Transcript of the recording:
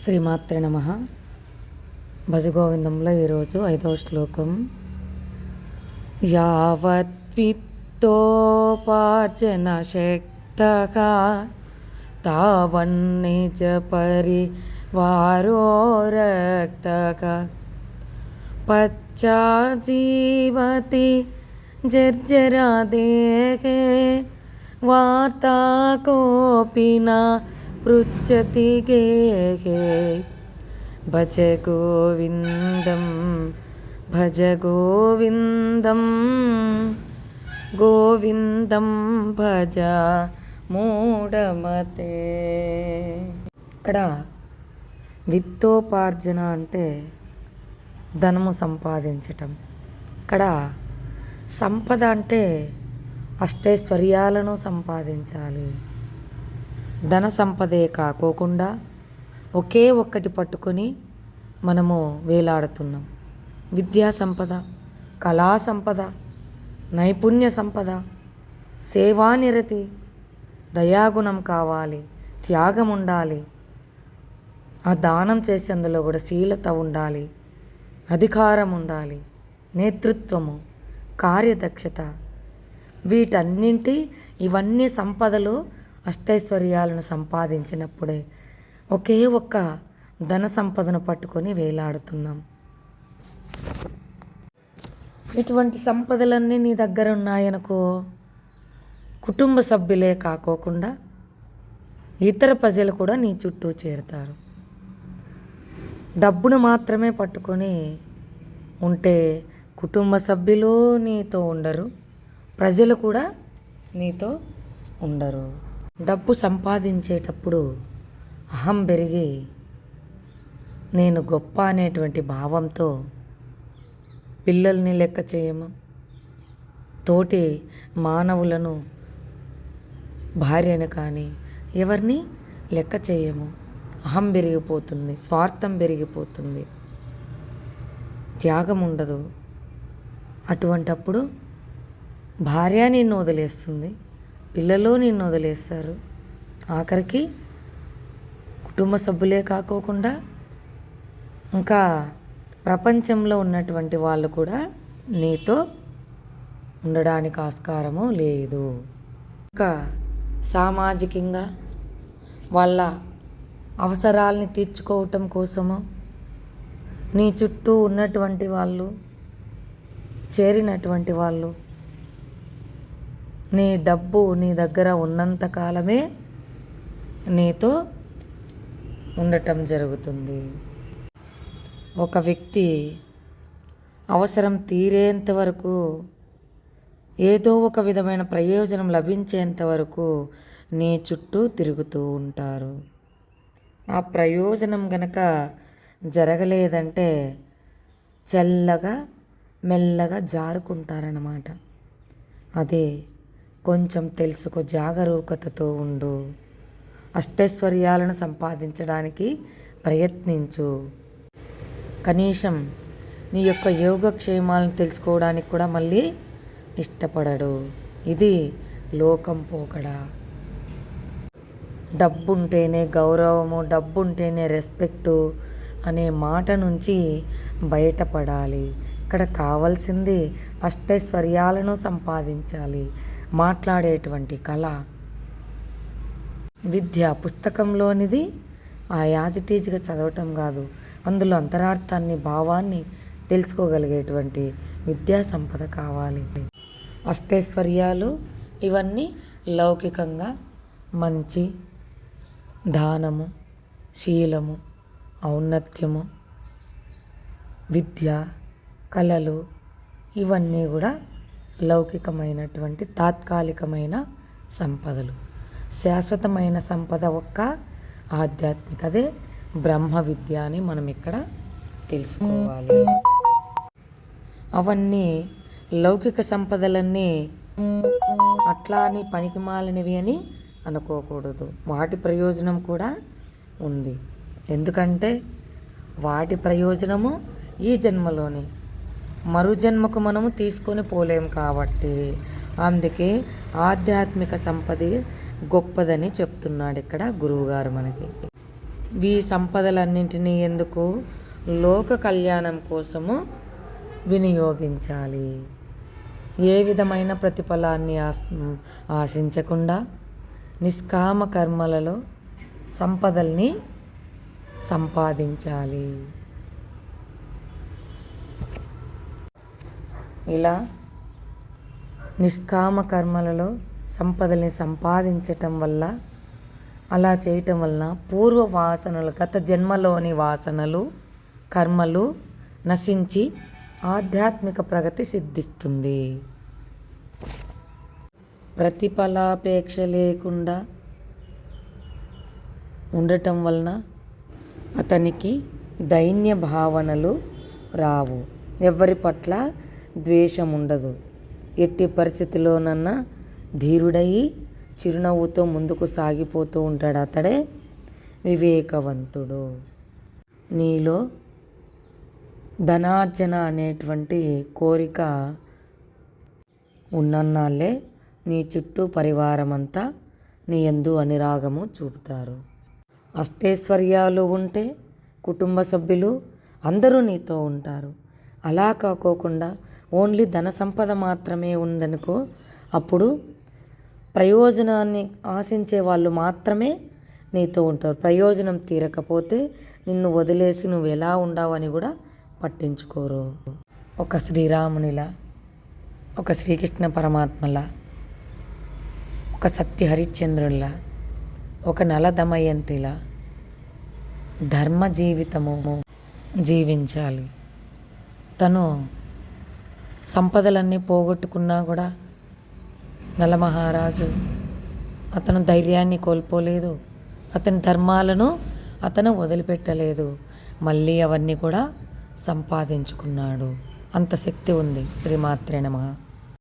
శ్రీమాత్రే నమః. భజగోవిందంలో ఈరోజు 5వ శ్లోకం. యావత్ విత్తోపార్జన శక్తః తావన్నిజ పరివారో రక్తః పశ్చాజ్జీవతి జర్జరా దేహే వార్తా కోపి న పృచ్చతి గేహే భజ గోవిందం భజ గోవిందం గోవిందం భజ మూఢమతే. ఇక్కడ విత్తోపార్జన అంటే ధనము సంపాదించటం. ఇక్కడ సంపద అంటే అష్టైశ్వర్యాలను సంపాదించాలి. ధన సంపదే కాకోకుండా ఒకే ఒక్కటి పట్టుకొని మనము వేలాడుతున్నాం. విద్యా సంపద, కళా సంపద, నైపుణ్య సంపద, సేవానిరతి, దయాగుణం కావాలి, త్యాగం ఉండాలి, ఆ దానం చేసేందులో కూడా శీలత ఉండాలి, అధికారం ఉండాలి, నేతృత్వము, కార్యదక్షత, ఇవన్నీ సంపదలు అష్టైశ్వర్యాలను సంపాదించినప్పుడే ఒకే ఒక్క ధన సంపదను పట్టుకొని వేలాడుతున్నాం. ఇటువంటి సంపదలన్నీ నీ దగ్గర ఉన్నాయనుకో, కుటుంబ సభ్యులే కాకోకుండా ఇతర ప్రజలు కూడా నీ చుట్టూ చేరుతారు. డబ్బును మాత్రమే పట్టుకొని ఉంటే కుటుంబ సభ్యులు నీతో ఉండరు, ప్రజలు కూడా నీతో ఉండరు. డబ్బు సంపాదించేటప్పుడు అహం పెరిగి నేను గొప్ప అనేటువంటి భావంతో పిల్లల్ని లెక్క చేయము, తోటి మానవులను, భార్యను కానీ ఎవరిని లెక్క చేయము. అహం పెరిగిపోతుంది, స్వార్థం పెరిగిపోతుంది, త్యాగం ఉండదు. అటువంటప్పుడు భార్య నిన్ను వదిలేస్తుంది, పిల్లలు నిన్ను వదిలేస్తారు, ఆఖరికి కుటుంబ సభ్యులే కాకోకుండా ఇంకా ప్రపంచంలో ఉన్నటువంటి వాళ్ళు కూడా నీతో ఉండడానికి ఆస్కారము లేదు. ఇంకా సామాజికంగా వాళ్ళ అవసరాలని తీర్చుకోవటం కోసము నీ చుట్టూ ఉన్నటువంటి వాళ్ళు, చేరినటువంటి వాళ్ళు నీ డబ్బు నీ దగ్గర ఉన్నంత కాలమే నీతో ఉండటం జరుగుతుంది. ఒక వ్యక్తి అవసరం తీరేంత వరకు, ఏదో ఒక విధమైన ప్రయోజనం లభించేంత వరకు నీ చుట్టూ తిరుగుతూ ఉంటారు. ఆ ప్రయోజనం గనక జరగలేదంటే చల్లగా మెల్లగా జారుకుంటారన్నమాట. అదే కొంచెం తెలుసుకో, జాగరూకతతో ఉండు, అష్టైశ్వర్యాలను సంపాదించడానికి ప్రయత్నించు. కనీసం నీ యొక్క యోగక్షేమాలను తెలుసుకోవడానికి కూడా మళ్ళీ ఇష్టపడడు. ఇది లోకం పోకడా. డబ్బుంటేనే గౌరవము, డబ్బుంటేనే రెస్పెక్టు అనే మాట నుంచి బయటపడాలి. ఇక్కడ కావాల్సింది అష్టైశ్వర్యాలను సంపాదించాలి. మాట్లాడేటువంటి కళ, విద్య పుస్తకంలోనిది యాజ్ ఇట్ ఈజ్గా చదవటం కాదు, అందులో అంతరార్థాన్ని, భావాన్ని తెలుసుకోగలిగేటువంటి విద్యా సంపద కావాలి. అష్టైశ్వర్యాలు ఇవన్నీ లౌకికంగా మంచి, దానము, శీలము, ఔన్నత్యము, విద్య, కళలు ఇవన్నీ కూడా లౌకికమైనటువంటి తాత్కాలికమైన సంపదలు. శాశ్వతమైన సంపద ఒక్క ఆధ్యాత్మిక, అదే బ్రహ్మ విద్య అని మనం ఇక్కడ తెలుసుకోవాలి. అవన్నీ లౌకిక సంపదలన్నీ అట్లా అని పనికిమాలినవి అని అనుకోకూడదు. వాటి ప్రయోజనం కూడా ఉంది. ఎందుకంటే వాటి ప్రయోజనము ఈ జన్మలోనే, మరు జన్మకు మనము తీసుకొని పోలేం కాబట్టి అందుకే ఆధ్యాత్మిక సంపద గొప్పదని చెప్తున్నాడు ఇక్కడ గురువుగారు మనకి. ఈ సంపదలన్నింటినీ ఎందుకు? లోక కళ్యాణం కోసము వినియోగించాలి. ఏ విధమైన ప్రతిఫలాన్ని ఆశించకుండా నిష్కామ కర్మలలో సంపదల్ని సంపాదించాలి. ఇలా నిష్కామ కర్మలలో సంపదల్ని సంపాదించటం వల్ల, అలా చేయటం వలన పూర్వ వాసనలు, గత జన్మలోని వాసనలు, కర్మలు నశించి ఆధ్యాత్మిక ప్రగతి సిద్ధిస్తుంది. ప్రతిఫలాపేక్ష లేకుండా ఉండటం వలన అతనికి దైన్య భావనలు రావు. ఎవరి పట్ల ద్వేషం ఉండదు. ఎట్టి పరిస్థితిలోనన్నా ధీరుడయి చిరునవ్వుతో ముందుకు సాగిపోతూ ఉంటాడు. అతడే వివేకవంతుడు. నీలో ధనార్జన అనేటువంటి కోరిక ఉన్నన్నాళ్ళే నీ చుట్టూ పరివారమంతా నీ యందు అనురాగము చూపుతారు. అష్టైశ్వర్యాలు ఉంటే కుటుంబ సభ్యులు అందరూ నీతో ఉంటారు. అలా కాకోకుండా ఓన్లీ ధన సంపద మాత్రమే ఉందనుకో, అప్పుడు ప్రయోజనాన్ని ఆశించే వాళ్ళు మాత్రమే నీతో ఉంటారు. ప్రయోజనం తీరకపోతే నిన్ను వదిలేసి నువ్వు ఎలా ఉండావని కూడా పట్టించుకోరు. ఒక శ్రీరామునిలా, ఒక శ్రీకృష్ణ పరమాత్మలా, ఒక సత్య హరిశ్చంద్రునిలా, ఒక నల దమయంతిలా ధర్మ జీవితము జీవించాలి. తను సంపదలన్నీ పోగొట్టుకున్నా కూడా నలమహారాజు అతను ధైర్యాన్ని కోల్పోలేదు. అతని ధర్మాలను అతను వదిలిపెట్టలేదు. మళ్ళీ అవన్నీ కూడా సంపాదించుకున్నాడు. అంత శక్తి ఉంది. శ్రీమాత్రే నమః.